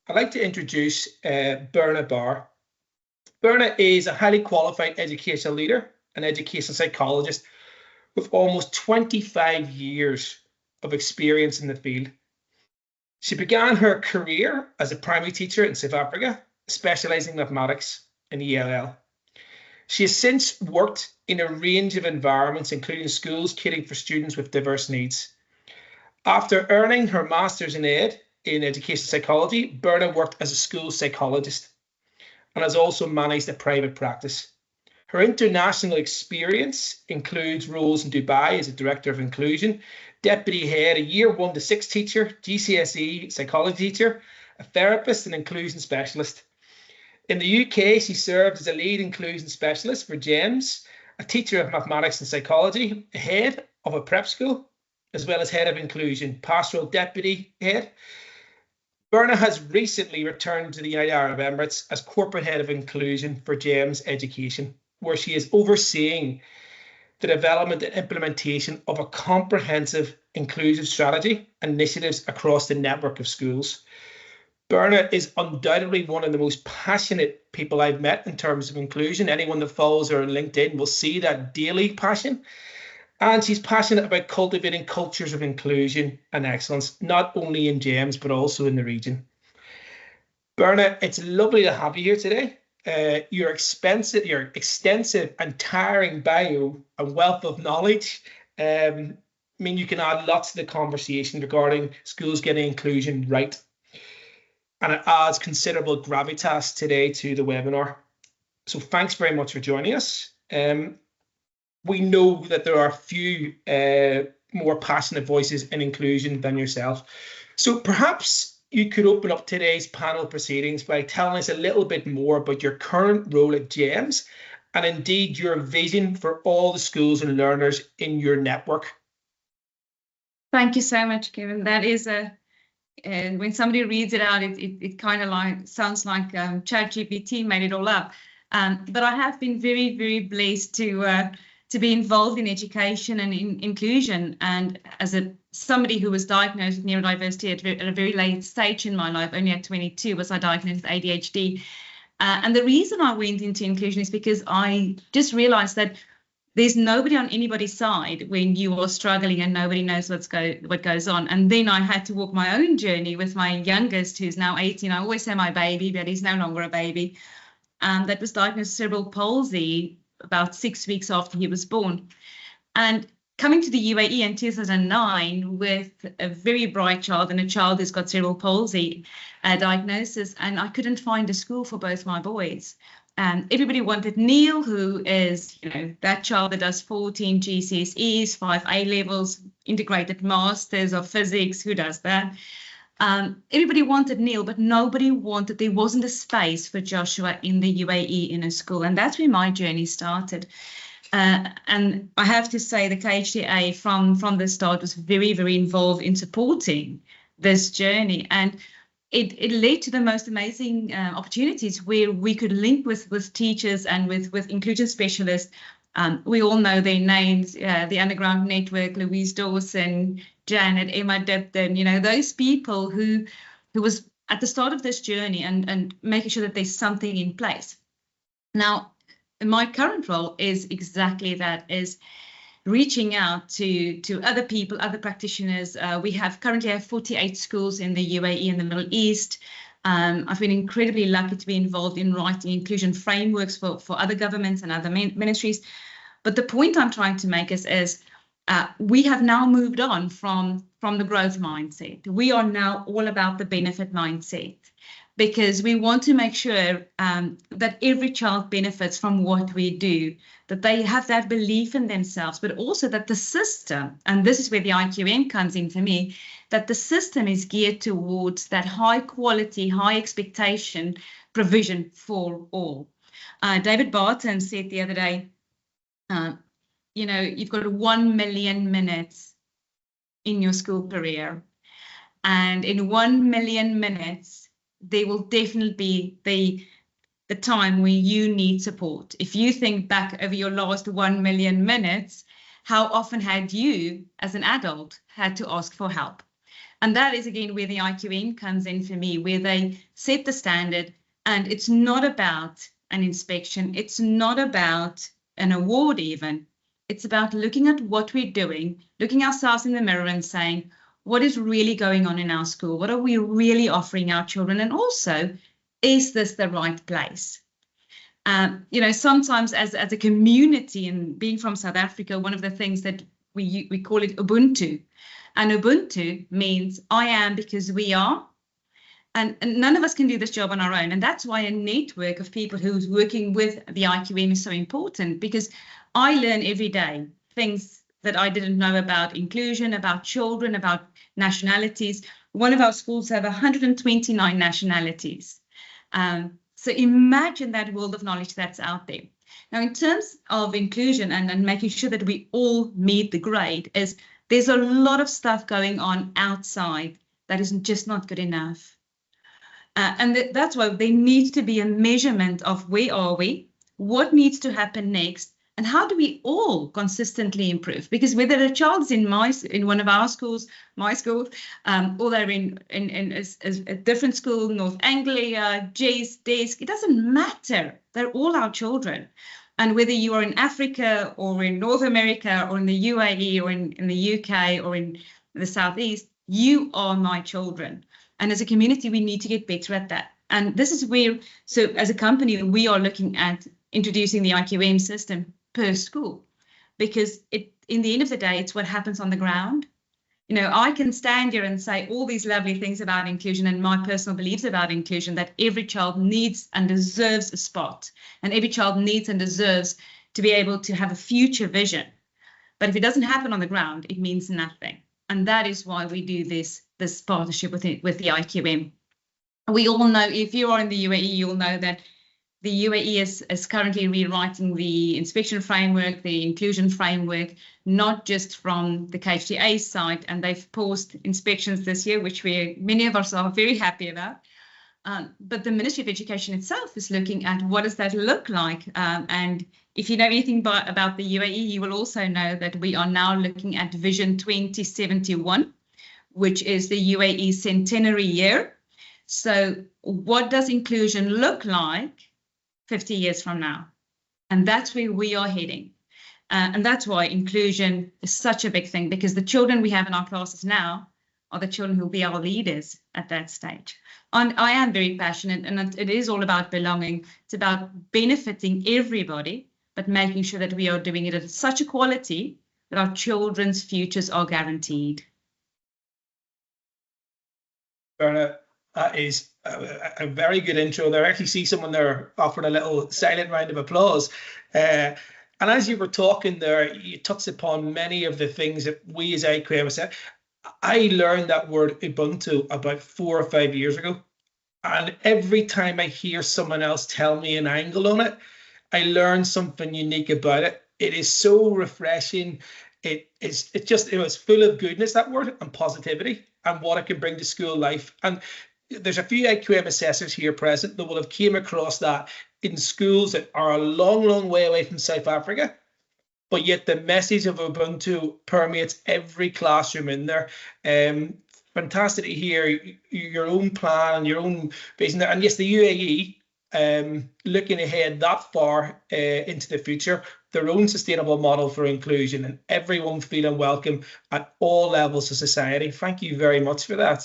I'd like to introduce Berna Bouwer. Berna is a highly qualified educational leader and educational psychologist with almost 25 years of experience in the field. She began her career as a primary teacher in South Africa, specialising in mathematics and ELL. She has since worked in a range of environments, including schools catering for students with diverse needs. After earning her Master's in Ed in Education Psychology, Berna worked as a school psychologist and has also managed a private practice. Her international experience includes roles in Dubai as a Director of Inclusion, Deputy Head, a Year 1 to 6 teacher, GCSE psychology teacher, a therapist and inclusion specialist. In the UK, she served as a lead inclusion specialist for GEMS, a teacher of mathematics and psychology, a head of a prep school, as well as head of inclusion, pastoral deputy head. Berna has recently returned to the United Arab Emirates as corporate head of inclusion for GEMS Education, where she is overseeing the development and implementation of a comprehensive inclusive strategy and initiatives across the network of schools. Berna is undoubtedly one of the most passionate people I've met in terms of inclusion. Anyone that follows her on LinkedIn will see that daily passion. And she's passionate about cultivating cultures of inclusion and excellence, not only in GEMS, but also in the region. Berna, it's lovely to have you here today. Your extensive and tiring bio and wealth of knowledge mean you can add lots to the conversation regarding schools getting inclusion right. And it adds considerable gravitas today to the webinar. So thanks very much for joining us. We know that there are few more passionate voices in inclusion than yourself. So perhaps you could open up today's panel proceedings by telling us a little bit more about your current role at GEMS and indeed your vision for all the schools and learners in your network. Thank you so much, Kevin. That is when somebody reads it out, it kind of sounds like ChatGPT made it all up. But I have been very, very blessed to be involved in education and in inclusion. And as somebody who was diagnosed with neurodiversity at a very late stage in my life, only at 22 was I diagnosed with ADHD. And the reason I went into inclusion is because I just realized that there's nobody on anybody's side when you are struggling and nobody knows what goes on. And then I had to walk my own journey with my youngest, who's now 18. I always say my baby, but he's no longer a baby. That was diagnosed with cerebral palsy about 6 weeks after he was born. And coming to the UAE in 2009 with a very bright child and a child who's got cerebral palsy diagnosis, and I couldn't find a school for both my boys. Everybody wanted Neil, who is, that child that does 14 GCSEs, 5 A levels, integrated masters of physics. Who does that? Everybody wanted Neil, but nobody wanted, there wasn't a space for Joshua in the UAE in a school. And that's where my journey started. And I have to say the KHDA from the start was very, very involved in supporting this journey. And it led to the most amazing opportunities where we could link with teachers and with inclusion specialists. We all know their names, the Underground Network, Louise Dawson, Janet, Emma Dipton, those people who was at the start of this journey and making sure that there's something in place. Now, my current role is exactly that, is reaching out to other people, other practitioners. We currently have 48 schools in the UAE and the Middle East. I've been incredibly lucky to be involved in writing inclusion frameworks for other governments and other ministries. But the point I'm trying to make is we have now moved on from the growth mindset. We are now all about the benefit mindset, because we want to make sure that every child benefits from what we do, that they have that belief in themselves, but also that the system, and this is where the IQM comes in for me, that the system is geared towards that high quality, high expectation provision for all. David Barton said the other day, you've got 1 million minutes in your school career. And in 1 million minutes, there will definitely be the time when you need support. If you think back over your last 1 million minutes, how often had you, as an adult, had to ask for help? And that is, again, where the IQM comes in for me, where they set the standard. And it's not about an inspection. It's not about an award even. It's about looking at what we're doing, looking ourselves in the mirror and saying, what is really going on in our school? What are we really offering our children? And also, is this the right place? You know, sometimes as a community, and being from South Africa, one of the things that we call it Ubuntu. And Ubuntu means I am because we are. And none of us can do this job on our own. And that's why a network of people who's working with the IQM is so important, because I learn every day things that I didn't know about inclusion, about children, about nationalities. One of our schools have 129 nationalities. So imagine that world of knowledge that's out there. Now, in terms of inclusion and making sure that we all meet the grade, there's a lot of stuff going on outside that is just not good enough. And that's why there needs to be a measurement of where are we, what needs to happen next, and how do we all consistently improve? Because whether a child's in one of our schools, my school, or they're in a different school, North Anglia, Jay's Desk, it doesn't matter. They're all our children. And whether you are in Africa or in North America or in the UAE or in the UK or in the Southeast, you are my children. And as a community, we need to get better at that. And this is where, so as a company, we are looking at introducing the IQM system per school, because in the end of the day, it's what happens on the ground. You know, I can stand here and say all these lovely things about inclusion and my personal beliefs about inclusion, that every child needs and deserves a spot, and every child needs and deserves to be able to have a future vision. But if it doesn't happen on the ground, it means nothing. And that is why we do this partnership with the IQM. We all know, if you are in the UAE, you'll know that the UAE is currently rewriting the inspection framework, the inclusion framework, not just from the KHDA side, and they've paused inspections this year, which many of us are very happy about. But the Ministry of Education itself is looking at what does that look like. And if you know anything about the UAE, you will also know that we are now looking at Vision 2071, which is the UAE centenary year. So what does inclusion look like 50 years from now? And that's where we are heading. And that's why inclusion is such a big thing, because the children we have in our classes now are the children who will be our leaders at that stage. And I am very passionate, and it is all about belonging. It's about benefiting everybody, but making sure that we are doing it at such a quality that our children's futures are guaranteed. Berna, that is a very good intro there. I actually see someone there offering a little silent round of applause. And as you were talking there, you touched upon many of the things that we as IQM said. I learned that word Ubuntu about 4 or 5 years ago. And every time I hear someone else tell me an angle on it, I learn something unique about it. It is so refreshing. It's full of goodness, that word, and positivity, and what it can bring to school life. And there's a few IQM assessors here present that will have came across that in schools that are a long, long way away from South Africa. But yet the message of Ubuntu permeates every classroom in there. Fantastic to hear your own plan and your own vision there. And yes, the UAE, looking ahead that far into the future, their own sustainable model for inclusion and everyone feeling welcome at all levels of society. Thank you very much for that.